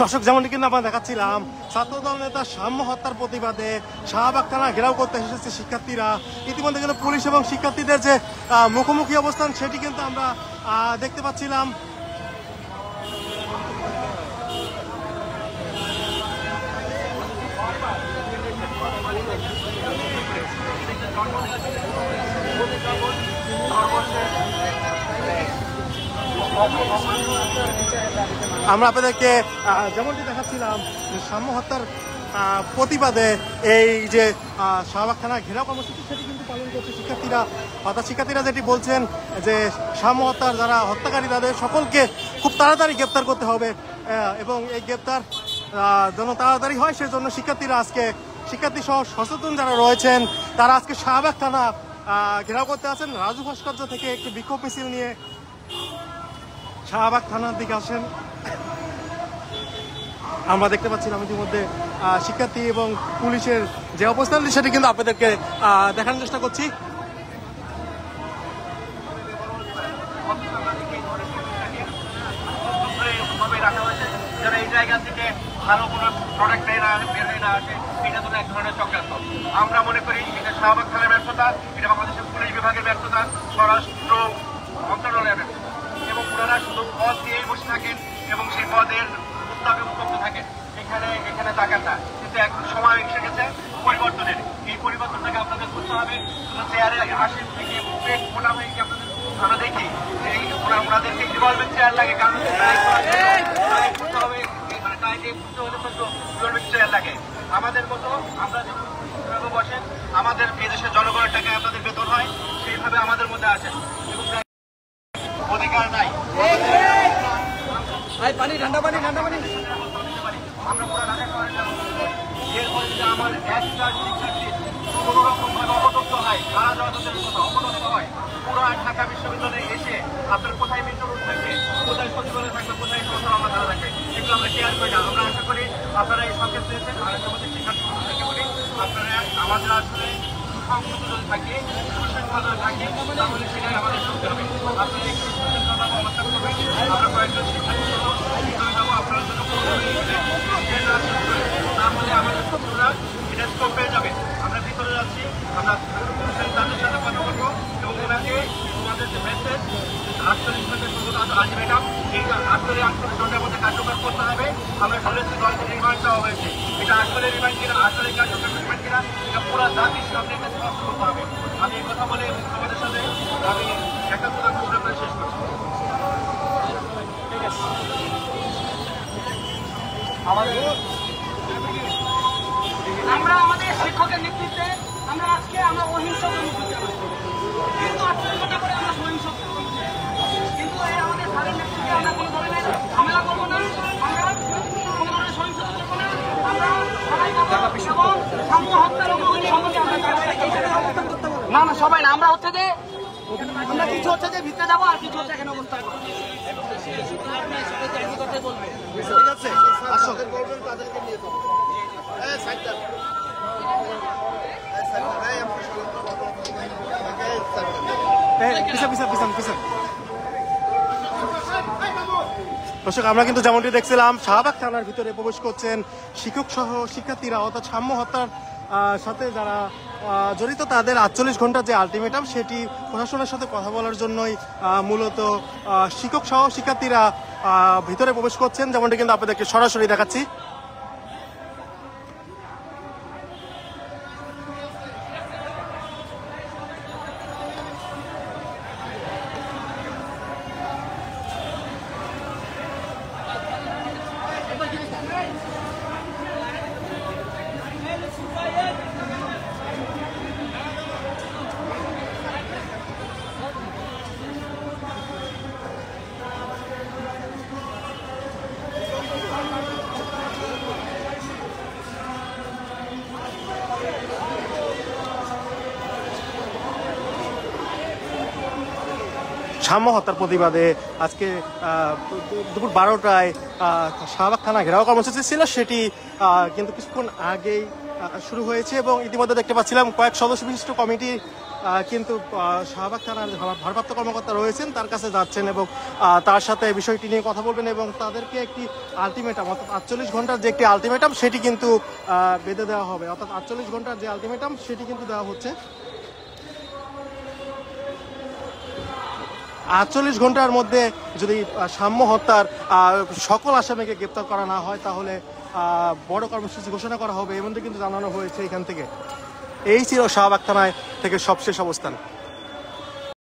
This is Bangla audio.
দর্শক, যেমনটি কিন্তু আমরা দেখাচ্ছিলাম, ছাত্রদল নেতা সাম্য হত্যার প্রতিবাদে শাহবাগ থানা ঘেরাও করতে এসেছে শিক্ষার্থীরা। ইতিমধ্যে কিন্তু পুলিশ এবং শিক্ষার্থীদের যে মুখোমুখি অবস্থান সেটি কিন্তু আমরা দেখতে পাচ্ছিলাম। আমরা আপনাদেরকে যেমনটি দেখাচ্ছিলাম, সাম্য হত্যার প্রতিবাদে এই যে শাহবাগ থানা ঘেরাও কর্মসূচি সেটি কিন্তু পালন করছে শিক্ষার্থীরা। অর্থাৎ শিক্ষার্থীরা যেটি বলছেন যে সাম্য হত্যার যারা হত্যাকারী তাদের সকলকে খুব তাড়াতাড়ি গ্রেপ্তার করতে হবে এবং এই গ্রেপ্তার যেন তাড়াতাড়ি হয় সেজন্য শিক্ষার্থীরা আজকে, শিক্ষার্থী সহ সচেতন যারা রয়েছেন তারা আজকে শাহবাগ থানা ঘেরাও করতে আছেন। রাজু ভাস্কর্য থেকে একটি বিক্ষোভ মিছিল নিয়ে শাহবাগ থানার দিকে আসেন। আমরা দেখতে পাচ্ছিলাম ইতিমধ্যে শিক্ষার্থী এবং পুলিশের যে অবস্থান সেটি কিন্তু আপনাদেরকে দেখানোর চেষ্টা করছি। এই জায়গা থেকে ভালো কোনো প্রোডাক্ট বের হয়ে না আসে, এটা তো এক ধরনের চক্রান্ত। আমরা মনে করি এটা শাহবাগ থানার ব্যর্থতা, এটা বাংলাদেশের পুলিশ বিভাগের ব্যর্থতা, স্বরাষ্ট্র মন্ত্রণালয়ের ব্যর্থতা, এবং ওনারা শুধু পদ দিয়েই বসে থাকেন এবং সেই পদের উত্তাপে উত্তপ্ত থাকেন, এখানে তাকান না। কিন্তু এখন সময় এসে গেছে পরিবর্তনের। এই পরিবর্তনটাকে আপনাদের করতে হবে। চেয়ারে আসেন থেকে পেট মোটা হয়ে গিয়ে আপনাদের আমরা দেখি ওনাদেরকে রিভলভিং চেয়ার লাগে, কারণ করতে হবে, মানে টাইটে করতে হলে তো রিভলভিং চেয়ার লাগে। আমাদের মতো আমরা যখন বসেন, আমাদের বিদেশের জনগণের টাকায় আপনাদের বেতন হয়, সেইভাবে আমাদের মধ্যে আসেন এবং অধিকার নাই। ঠান্ডা পানি আমরা পুরো ঢাকা শহরে এরপরে যদি আমার একটা শিক্ষার্থী কোনো রকম ভাবে অপদস্থ হয়, মারা যাওয়া তাদের কথা অপদস্থ হয়, পুরো ঢাকা বিশ্ববিদ্যালয়ে এসে আপনার কোথায় মেট্রো রোড থাকবে, কোথায় সচিবালয় থাকবে, কোথায় আমার ধারা থাকবে, এগুলো আমরা কেয়ার করি না। আমরা আশা করি আপনারা এই সংকেত দিয়েছেন। আমাদের শিক্ষার্থী বলি আপনারা আমাদের আসলে সংযুক্ত যদি থাকি, সুশৃঙ্খলা থাকি, তাহলে সেটাই আমাদের শুনতে হবে। আপনারা একটু সুশৃঙ্খলা অবস্থা করবেন। আমরা কয়েকজন শিক্ষার্থী যাবো আপনার জন্য, তাহলে আমাদের শত্রুরা এটা স্কোপ পেয়ে যাবে। আমরা ভিতরে যাচ্ছি, আমরা তাদের সাথে কথা বলবো এবং ওনাকে আমাদের যে মেসেজ 48 ঘন্টার আলটিমেটাম, এই 48 ঘন্টার মধ্যে কার্যকর করতে হবে। আমরা বলেছি দলকে রিমান্ড দেওয়া হয়েছে, এটা আসলে রিমান্ড কিনা, আসলে কার্যকর রিমান্ড কিনা, এটা পুরো জাতির সামনে এটা স্পষ্ট করতে হবে। আমি এই কথা বলে আমাদের সাথে আমি একাত্মতা ঘোষণা করে শেষ করছি। আমরা আমাদের শিক্ষকের নেতৃত্বে আমরা আজকে অহিংসা কিন্তু আত্মহত্যা করে আমরা সহিংস, কিন্তু আমাদের স্যারের নেতৃত্বে আমরা কোনো ধরনের হামলা করবো না, আমরা কোনো ধরনের সহিংসতা করবো না, আমরা সবাই এবং সাম্য হত্যার সম্বন্ধে আমরা না সবাই না, আমরা হচ্ছে যে আমরা কিছু হচ্ছে যে ভিতরে যাবো আর কিছু হচ্ছে এখানে অবস্থান করবো। ঠিক আছে, আসলে বলবেন তাদেরকে নিয়ে যাবো। দর্শক, আমরা কিন্তু যেমনটি দেখছিলাম শাহবাগ থানার ভিতরে প্রবেশ করছেন শিক্ষক সহ শিক্ষার্থীরা। অর্থাৎ সাম্য হত্যার সাথে যারা জড়িত তাদের 48 ঘন্টার যে আলটিমেটাম সেটি প্রশাসনের সাথে কথা বলার জন্যই মূলত শিক্ষক সহ শিক্ষার্থীরা ভিতরে প্রবেশ করছেন, যেমনটি কিন্তু আপনাদেরকে সরাসরি দেখাচ্ছি। সাম্য হত্যার প্রতিবাদে আজকে দুপুর 12টায় শাহবাগ থানা ঘেরাও কর্মসূচি ছিল, সেটি কিন্তু কিছুক্ষণ আগেই শুরু হয়েছে এবং ইতিমধ্যে দেখতে পাচ্ছিলাম কয়েক সদস্য বিশিষ্ট কমিটি কিন্তু শাহবাগ থানার ভারপ্রাপ্ত কর্মকর্তা রয়েছেন, তার কাছে যাচ্ছেন এবং তার সাথে বিষয়টি নিয়ে কথা বলবেন এবং তাদেরকে একটি আলটিমেটাম, অর্থাৎ 48 ঘন্টার যে একটি আলটিমেটাম সেটি কিন্তু বেঁধে দেওয়া হবে। অর্থাৎ 48 ঘন্টার যে আলটিমেটাম সেটি কিন্তু দেওয়া হচ্ছে। 48 ঘন্টার মধ্যে যদি সাম্য হত্যার সকল আসামিকে গ্রেপ্তার করা না হয় তাহলে বড় কর্মসূচি ঘোষণা করা হবে, এমনটি কিন্তু জানানো হয়েছে এখান থেকে। এই ছিল শাহবাগ থানায় থেকে সবশেষ অবস্থান।